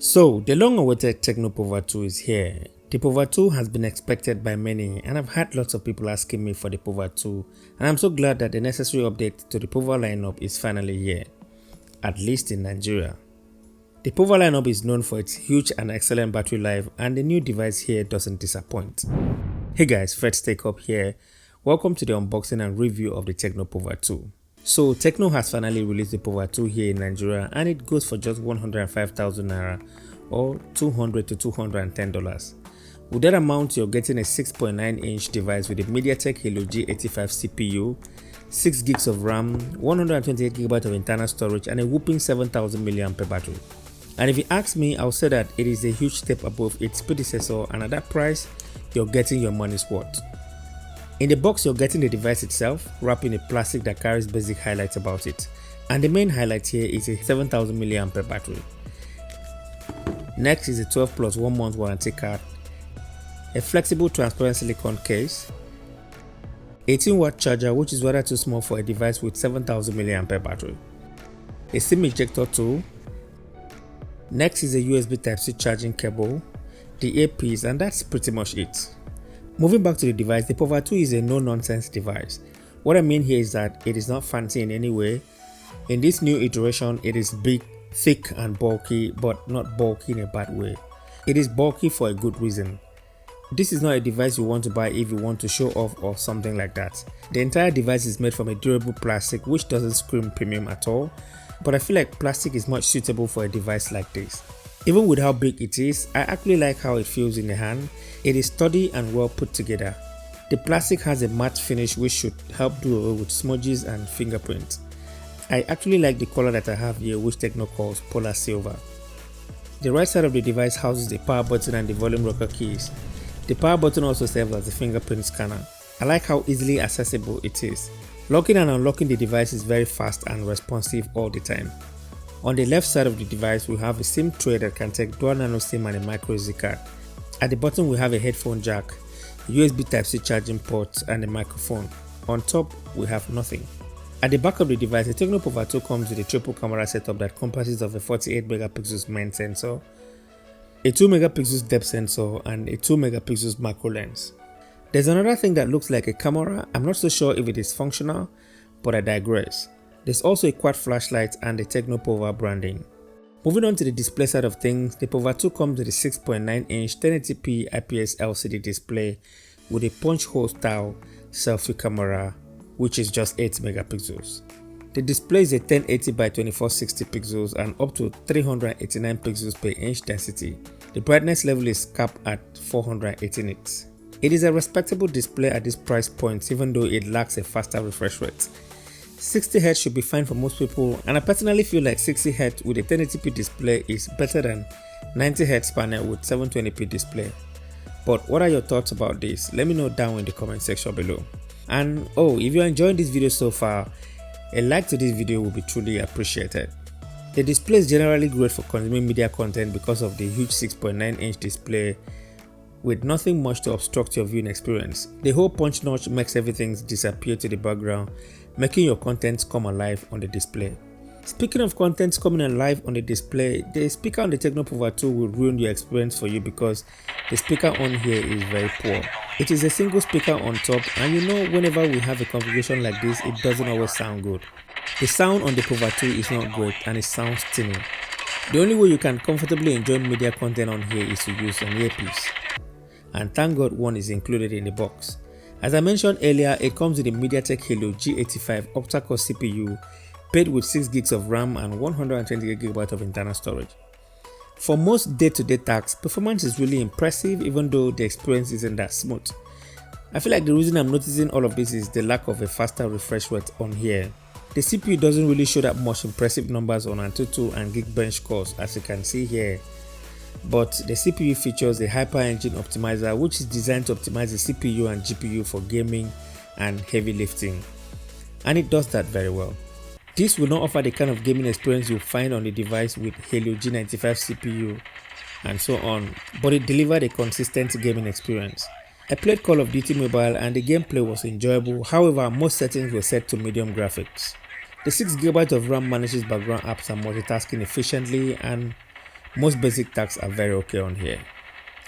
So, the long-awaited Tecno Pova 2 is here. The Pova 2 has been expected by many, and I've had lots of people asking me for the Pova 2, and I'm so glad that the necessary update to the Pova lineup is finally here, at least in Nigeria. The Pova lineup is known for its huge and excellent battery life, and the new device here doesn't disappoint. Hey guys, Fred Take Up here. Welcome to the unboxing and review of the Tecno Pova 2. So Tecno has finally released the Pova 2 here in Nigeria, and it goes for just 105,000 naira or $200 to $210. With that amount, you're getting a 6.9-inch device with a MediaTek Helio G85 CPU, 6 gigs of RAM, 128 GB of internal storage, and a whopping 7,000 mAh battery. And if you ask me, I'll say that it is a huge step above its predecessor, and at that price, you're getting your money's worth. In the box, you're getting the device itself, wrapped in a plastic that carries basic highlights about it. And the main highlight here is a 7,000 mAh battery. Next is a 12 plus 1 month warranty card, a flexible transparent silicone case, 18-watt charger which is rather too small for a device with 7,000 mAh battery, a SIM ejector tool. Next is a USB Type-C charging cable, the earpiece, and that's pretty much it. Moving back to the device, the Pova 2 is a no-nonsense device. What I mean here is that it is not fancy in any way. In this new iteration, it is big, thick and bulky, but not bulky in a bad way. It is bulky for a good reason. This is not a device you want to buy if you want to show off or something like that. The entire device is made from a durable plastic which doesn't scream premium at all, but I feel like plastic is much suitable for a device like this. Even with how big it is, I actually like how it feels in the hand. It is sturdy and well put together. The plastic has a matte finish which should help do away with smudges and fingerprints. I actually like the color that I have here, which Tecno calls Polar Silver. The right side of the device houses the power button and the volume rocker keys. The power button also serves as a fingerprint scanner. I like how easily accessible it is. Locking and unlocking the device is very fast and responsive all the time. On the left side of the device, we have a SIM tray that can take dual nano SIM and a micro SD card. At the bottom, we have a headphone jack, a USB Type-C charging port, and a microphone. On top, we have nothing. At the back of the device, the Tecno Pova 2 comes with a triple camera setup that comprises of a 48 megapixels main sensor, a 2 megapixels depth sensor, and a 2 megapixels macro lens. There's another thing that looks like a camera. I'm not so sure if it is functional, but I digress. There's also a quad flashlight and the Tecno Pova branding. Moving on to the display side of things, the Pova 2 comes with a 6.9-inch 1080p IPS LCD display with a punch hole style selfie camera, which is just 8 megapixels. The display is a 1080 by 2460 pixels and up to 389 pixels per inch density. The brightness level is capped at 480 nits. It is a respectable display at this price point, even though it lacks a faster refresh rate. 60Hz should be fine for most people, and I personally feel like 60Hz with a 1080p display is better than 90Hz panel with 720p display. But what are your thoughts about this? Let me know down in the comment section below. And if you're enjoying this video so far, a like to this video will be truly appreciated. The display is generally great for consuming media content because of the huge 6.9-inch display with nothing much to obstruct your viewing experience. The whole punch notch makes everything disappear to the background, making your content come alive on the display. Speaking of content coming alive on the display, the speaker on the Tecno Pova 2 will ruin your experience for you because the speaker on here is very poor. It is a single speaker on top, and you know whenever we have a configuration like this, it doesn't always sound good. The sound on the Pova 2 is not great and it sounds tinny. The only way you can comfortably enjoy media content on here is to use an earpiece. And thank God one is included in the box. As I mentioned earlier, it comes with a MediaTek Helio G85 octa-core CPU paired with 6 gigs of RAM and 128 GB of internal storage. For most day-to-day tasks, performance is really impressive even though the experience isn't that smooth. I feel like the reason I'm noticing all of this is the lack of a faster refresh rate on here. The CPU doesn't really show that much impressive numbers on Antutu and Geekbench scores as you can see here. But the CPU features a Hyper Engine optimizer which is designed to optimize the CPU and GPU for gaming and heavy lifting, and it does that very well. This will not offer the kind of gaming experience you'll find on the device with Helio G95 CPU and so on, but it delivered a consistent gaming experience. I played Call of Duty Mobile and the gameplay was enjoyable, however most settings were set to medium graphics. The 6GB of RAM manages background apps and multitasking efficiently, and Most basic tasks are very okay on here.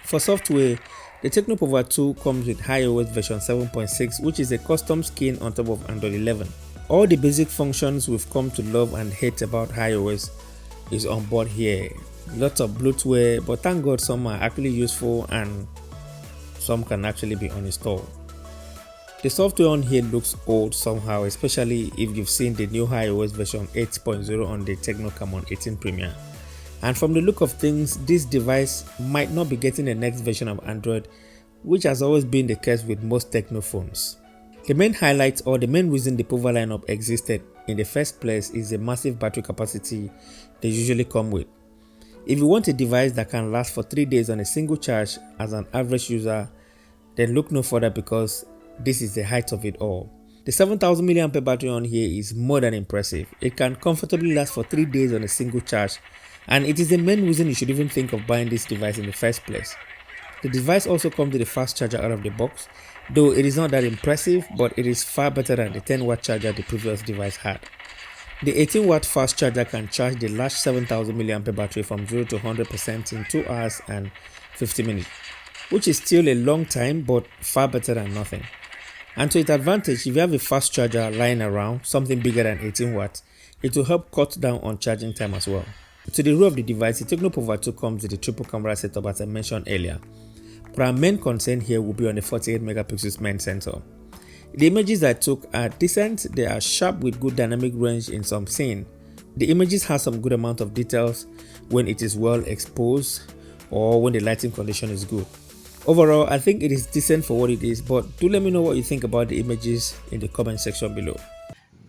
For software, the Tecno Pova 2 comes with iOS version 7.6, which is a custom skin on top of Android 11. All the basic functions we've come to love and hate about iOS is on board here. Lots of bloatware, but thank God some are actually useful and some can actually be uninstalled. The software on here looks old somehow, especially if you've seen the new iOS version 8.0 on the Tecno Camon 18 Premier. And from the look of things, this device might not be getting the next version of Android, which has always been the case with most Tecno phones. The main highlight or the main reason the Pova lineup existed in the first place is the massive battery capacity they usually come with. If you want a device that can last for 3 days on a single charge as an average user, then look no further because this is the height of it all. The 7000 mAh battery on here is more than impressive. It can comfortably last for 3 days on a single charge, and it is the main reason you should even think of buying this device in the first place. The device also comes with a fast charger out of the box, though it is not that impressive, but it is far better than the 10-watt charger the previous device had. The 18-watt fast charger can charge the large 7000 mAh battery from 0 to 100% in 2 hours and 50 minutes, which is still a long time but far better than nothing. And to its advantage, if you have a fast charger lying around, something bigger than 18 watts, it will help cut down on charging time as well. To the rear of the device, the Tecno Pova 2 comes with a triple camera setup as I mentioned earlier, but our main concern here will be on the 48 megapixels main sensor. The images I took are decent, they are sharp with good dynamic range in some scene. The images have some good amount of details when it is well exposed or when the lighting condition is good. Overall, I think it is decent for what it is, but do let me know what you think about the images in the comment section below.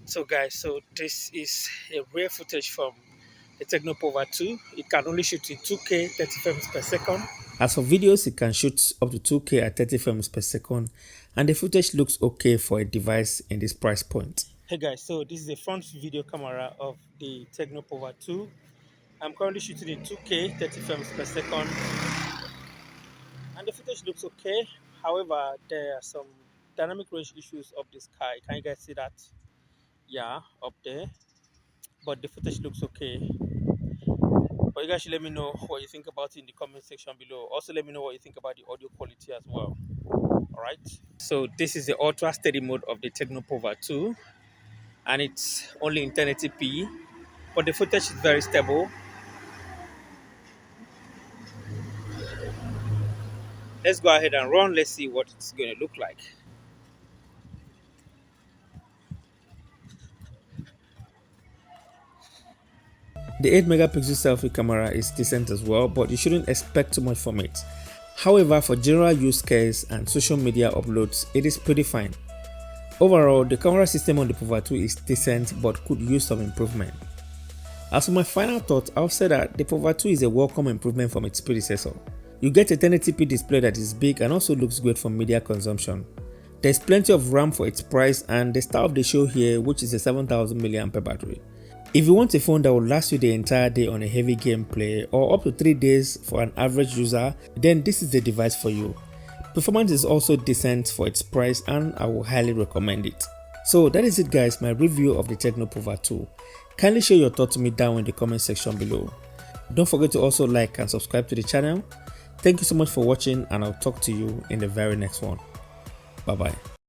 So guys, this is a rare footage from the Tecno Pova 2. It can only shoot in 2K 30 frames per second. As for videos, it can shoot up to 2K at 30 frames per second, and the footage looks okay for a device in this price point. Hey guys, so this is the front video camera of the Tecno Pova 2. I'm currently shooting in 2K 30 frames per second. And the footage looks okay. However, there are some dynamic range issues of the sky. Can you guys see that? Yeah, up there. But the footage looks okay. But you guys should let me know what you think about it in the comment section below. Also, let me know what you think about the audio quality as well. Alright. So this is the ultra steady mode of the Tecno Pova 2. And it's only in 1080p. But the footage is very stable. Let's go ahead and run. Let's see what it's going to look like. The 8 megapixel selfie camera is decent as well, but you shouldn't expect too much from it. However, for general use case and social media uploads, it is pretty fine. Overall, the camera system on the Pova 2 is decent but could use some improvement. As for my final thought, I'll say that the Pova 2 is a welcome improvement from its predecessor. You get a 1080p display that is big and also looks great for media consumption. There's plenty of RAM for its price and the star of the show here, which is a 7000 mAh battery. If you want a phone that will last you the entire day on a heavy gameplay or up to 3 days for an average user, then this is the device for you. Performance is also decent for its price and I will highly recommend it. So that is it guys, my review of the Tecno Pova 2. Kindly share your thoughts to me down in the comment section below. Don't forget to also like and subscribe to the channel. Thank you so much for watching and I'll talk to you in the very next one. Bye bye.